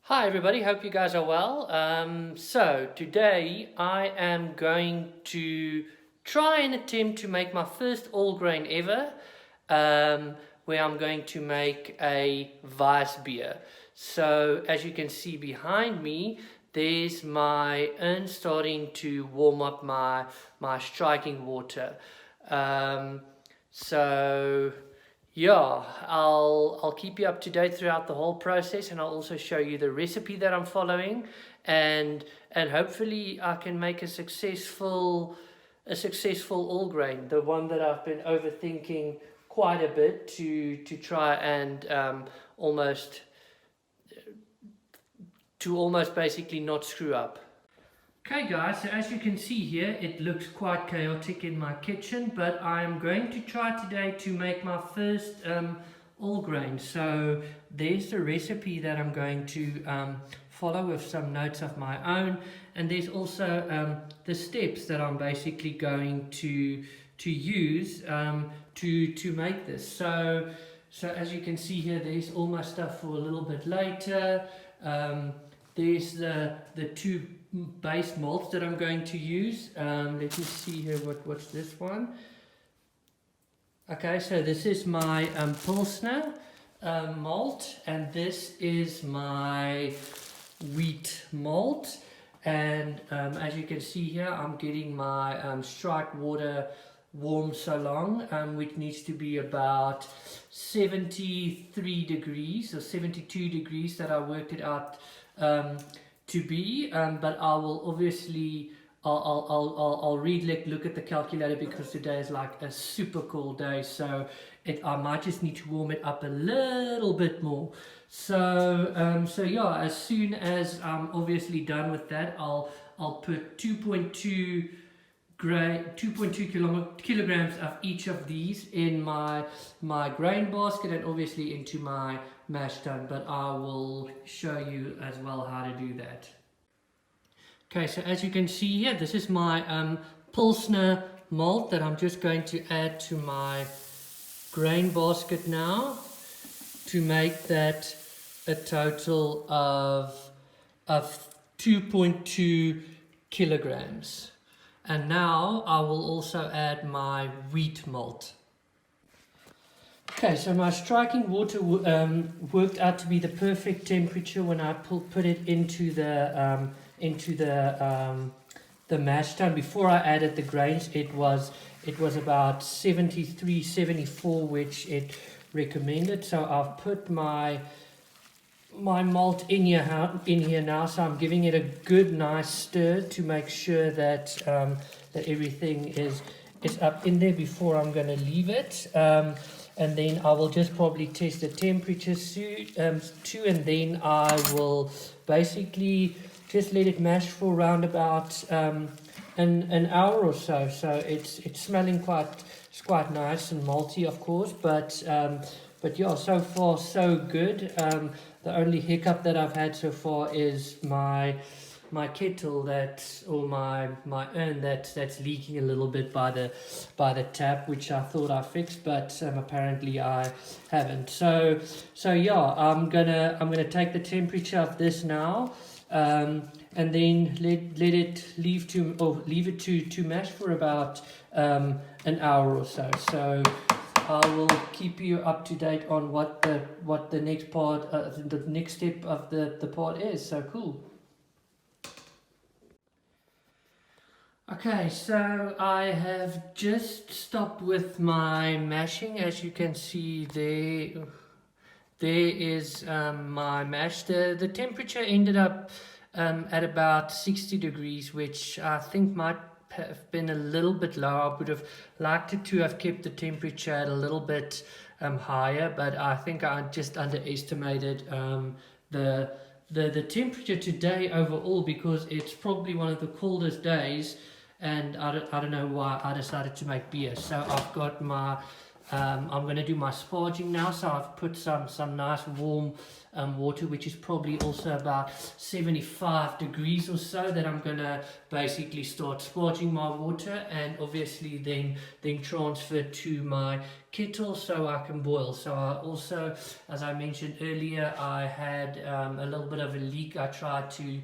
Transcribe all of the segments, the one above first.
Hi everybody, hope you guys are well. So today I am going to try and attempt to make my first all grain ever, where I'm going to make a Weiss beer. So as you can see behind me, there's my urn starting to warm up my striking water. So yeah, I'll keep you up to date throughout the whole process, and I'll also show you the recipe that I'm following, and hopefully I can make a successful all grain, the one that I've been overthinking quite a bit to try and almost basically not screw up. Okay guys, so as you can see here, it looks quite chaotic in my kitchen, but I'm going to try today to make my first all grain. So there's the recipe that I'm going to follow with some notes of my own, and there's also the steps that I'm basically going to use to make this. So as you can see here, there's all my stuff for a little bit later. There's the two base malts that I'm going to use. Let me see here, what's this one? Okay, so this is my Pilsner Malt, and this is my Wheat Malt. And as you can see here, I'm getting my strike water warm so long, which needs to be about 73 degrees or 72 degrees that I worked it out to be, but I will obviously I'll look at the calculator, because today is like a super cool day, so I might just need to warm it up a little bit more. So yeah, as soon as I'm obviously done with that, I'll put 2.2 kilograms of each of these in my grain basket, and obviously into my mash tun, but I will show you as well how to do that. Okay, so as you can see here, this is my Pilsner malt that I'm just going to add to my grain basket now, to make that a total of 2.2 kilograms. And now I will also add my wheat malt. Okay, so my striking water worked out to be the perfect temperature when I put it into the mash tun. Before I added the grains, it was about 73, 74, which it recommended. So I've put my malt in here now, so I'm giving it a good nice stir to make sure that that everything is up in there before I'm going to leave it, and then I will just probably test the temperature too, and then I will basically just let it mash for around about an hour or so. So it's smelling quite nice and malty, of course, but yeah, so far so good. The only hiccup that I've had so far is my kettle my urn that's leaking a little bit by the tap, which I thought I fixed, but apparently I haven't. So yeah, I'm gonna take the temperature of this now, and then leave it to mash for about an hour or so. So I will keep you up to date on what the next part, the next step of the part is. So cool. Okay, so I have just stopped with my mashing. As you can see there is my mash. The temperature ended up at about 60 degrees, which I think might have been a little bit low. I would have liked it to have kept the temperature at a little bit higher, but I think I just underestimated the temperature today overall, because it's probably one of the coldest days, and I don't know why I decided to make beer. So I've got my I'm going to do my sparging now, so I've put some nice warm water, which is probably also about 75 degrees or so, that I'm gonna basically start sparging my water, and obviously then transfer to my kettle so I can boil. So I also, as I mentioned earlier, I had a little bit of a leak. I tried to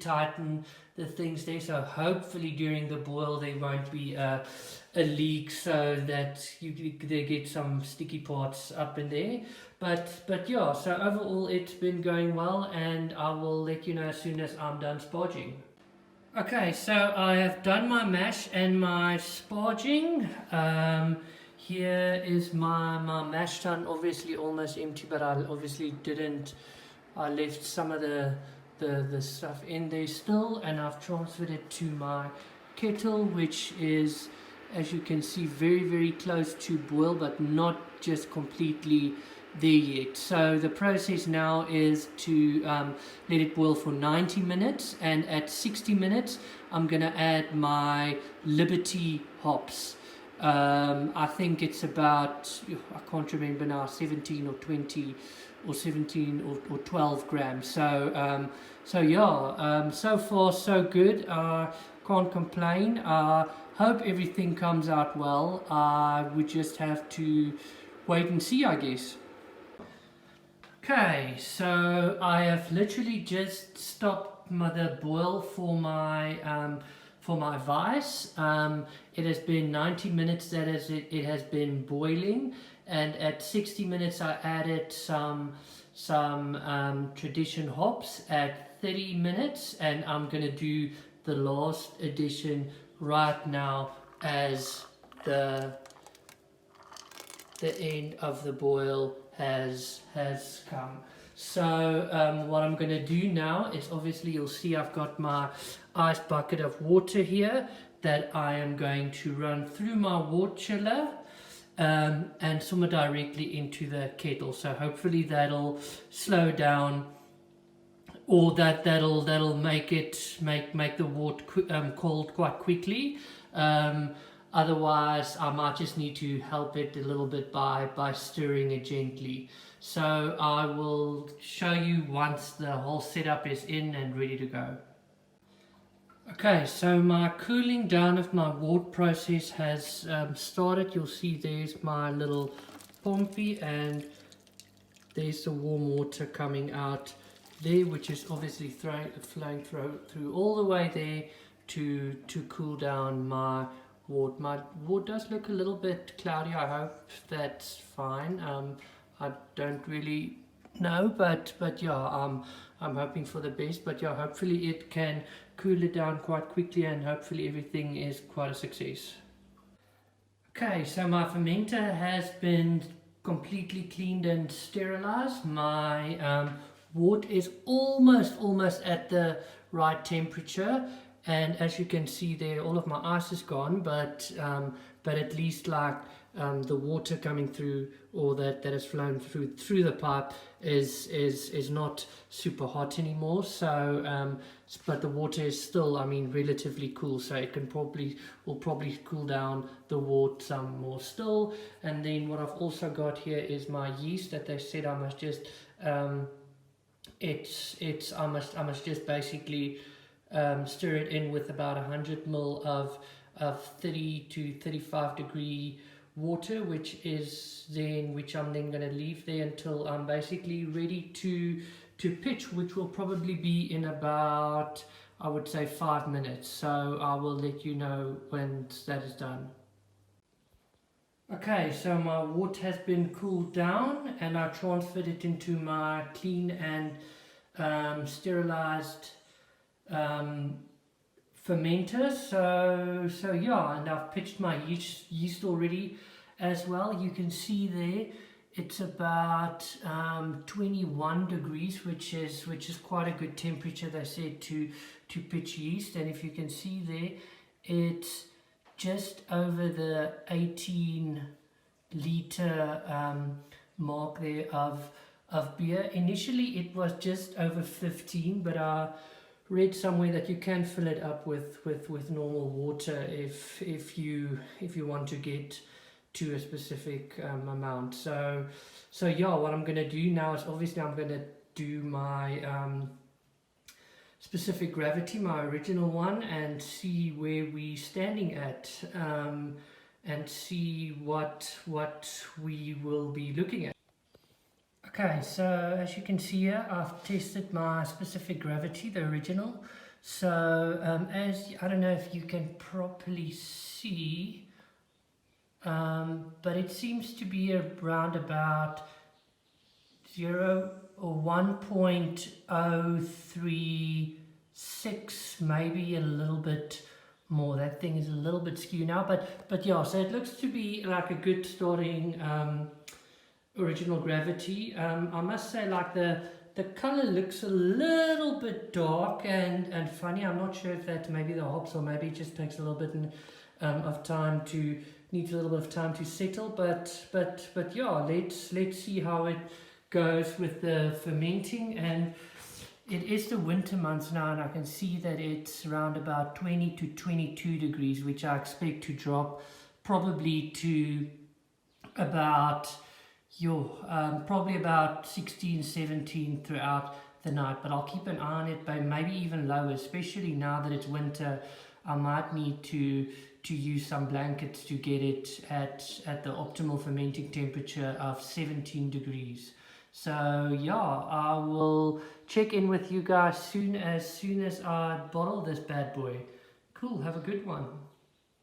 tighten the things there, so hopefully during the boil there won't be a leak, so that they get some sticky parts up in there. But yeah, so overall it's been going well, and I will let you know as soon as I'm done sparging. Okay, so I have done my mash and my sparging. Here is my mash tun, obviously almost empty, but I obviously didn't. I left some of the stuff in there still, and I've transferred it to my kettle, which is, as you can see, very, very close to boil, but not just completely there yet. So the process now is to let it boil for 90 minutes, and at 60 minutes I'm gonna add my Liberty hops. I think it's about, I can't remember now, 17 or 20 or 17 or 12 grams. So so far so good. Can't complain. Hope everything comes out well. We just have to wait and see, I guess. Okay, so I have literally just stopped the boil for my Weiss. It has been 90 minutes that it has been boiling, and at 60 minutes I added some tradition hops at 30 minutes, and I'm gonna do the last addition right now as the end of the boil has come. So what I'm going to do now is, obviously you'll see I've got my ice bucket of water here that I am going to run through my water chiller and simmer directly into the kettle. So hopefully that'll slow down, or that'll make the water cold quite quickly. Otherwise I might just need to help it a little bit by stirring it gently. So I will show you once the whole setup is in and ready to go. Okay, so my cooling down of my water process has started. You'll see there's my little pompey, and there's the warm water coming out there, which is obviously flowing through all the way there to cool down my wort. My wort does look a little bit cloudy. I hope that's fine. I don't really know, but yeah, I'm hoping for the best. But yeah, hopefully it can cool it down quite quickly, and hopefully everything is quite a success. Okay, so my fermenter has been completely cleaned and sterilized. My wort is almost at the right temperature, and as you can see there, all of my ice is gone, but at least like the water coming through, or that has flown through the pipe is not super hot anymore. So but the water is still, I mean, relatively cool, so it will probably cool down the wort some more still. And then what I've also got here is my yeast that they said I must just I must just basically stir it in with about 100 ml of 30 to 35 degree water, which I'm then going to leave there until I'm basically ready to pitch, which will probably be in about, I would say, 5 minutes. So I will let you know when that is done. Okay, so my wort has been cooled down, and I transferred it into my clean and sterilized fermenter. So yeah, and I've pitched my yeast already as well. You can see there it's about 21 degrees, which is quite a good temperature, they said, to pitch yeast. And if you can see there, it's just over the 18 liter mark there of beer. Initially it was just over 15, but I read somewhere that you can fill it up with normal water if you want to get to a specific amount. So yeah, what I'm going to do now is, obviously I'm going to do my specific gravity, my original one, and see where we're standing at, and see what we will be looking at. Okay, so as you can see here, I've tested my specific gravity, the original. So as I don't know if you can properly see, but it seems to be around about 0 or 1.036, maybe a little bit more. That thing is a little bit skewed now, but yeah, so it looks to be like a good starting original gravity. I must say, like the color looks a little bit dark and funny. I'm not sure if that's maybe the hops, or maybe it just takes a little bit of time to needs a little bit of time to settle. But yeah, let's see how it goes with the fermenting. And it is the winter months now, and I can see that it's around about 20 to 22 degrees, which I expect to drop probably to about probably about 16, 17 throughout the night. But I'll keep an eye on it, but maybe even lower, especially now that it's winter. I might need to use some blankets to get it at the optimal fermenting temperature of 17 degrees. So yeah, I will check in with you guys as soon as I bottle this bad boy. Cool, have a good one.